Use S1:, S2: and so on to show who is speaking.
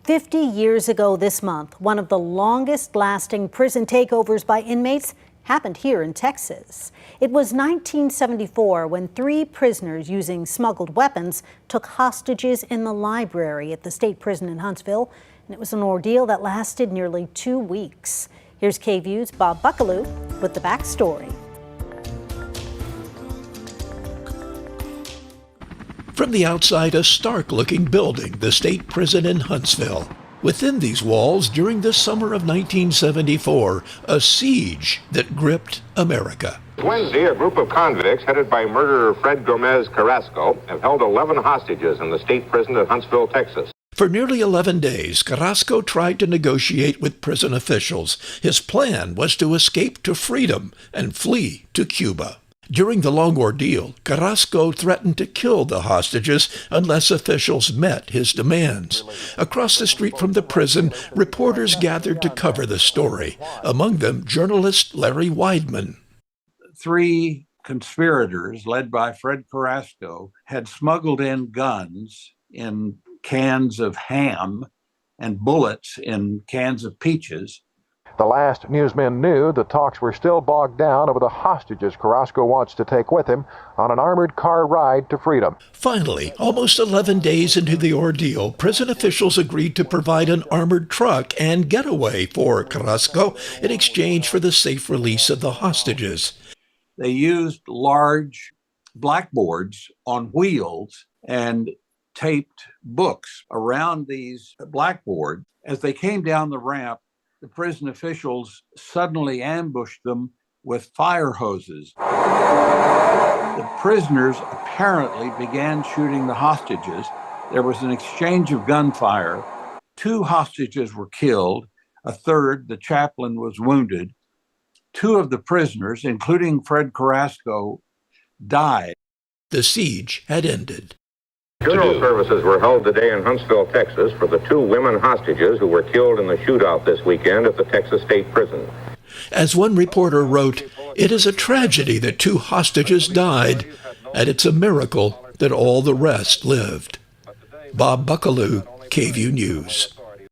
S1: 50 years ago this month, one of the longest-lasting prison takeovers by inmates happened here in Texas. It was 1974 when 3 prisoners using smuggled weapons took hostages in the library at the state prison in Huntsville, and it was an ordeal that lasted nearly 2 weeks. Here's KVUE's Bob Buckaloo with the backstory.
S2: From the outside, a stark-looking building, the state prison in Huntsville. Within these walls, during the summer of 1974, a siege that gripped America.
S3: Wednesday, a group of convicts headed by murderer Fred Gomez Carrasco have held 11 hostages in the state prison at Huntsville, Texas.
S2: For nearly 11 days, Carrasco tried to negotiate with prison officials. His plan was to escape to freedom and flee to Cuba. During the long ordeal, Carrasco threatened to kill the hostages unless officials met his demands. Across the street from the prison, reporters gathered to cover the story, among them journalist Larry Weidman.
S4: 3 conspirators, led by Fred Carrasco, had smuggled in guns in cans of ham and bullets in cans of peaches.
S5: The last newsmen knew the talks were still bogged down over the hostages Carrasco wants to take with him on an armored car ride to freedom.
S2: Finally, almost 11 days into the ordeal, prison officials agreed to provide an armored truck and getaway for Carrasco in exchange for the safe release of the hostages.
S4: They used large blackboards on wheels and taped books around these blackboards. As they came down the ramp, the prison officials suddenly ambushed them with fire hoses. The prisoners apparently began shooting the hostages. There was an exchange of gunfire. 2 hostages were killed. A third, the chaplain, was wounded. 2 of the prisoners, including Fred Carrasco, died.
S2: The siege had ended.
S3: Funeral services were held today in Huntsville, Texas, for the 2 women hostages who were killed in the shootout this weekend at the Texas State Prison.
S2: As one reporter wrote, "It is a tragedy that 2 hostages died, and it's a miracle that all the rest lived." Bob Buckaloo, KVUE News.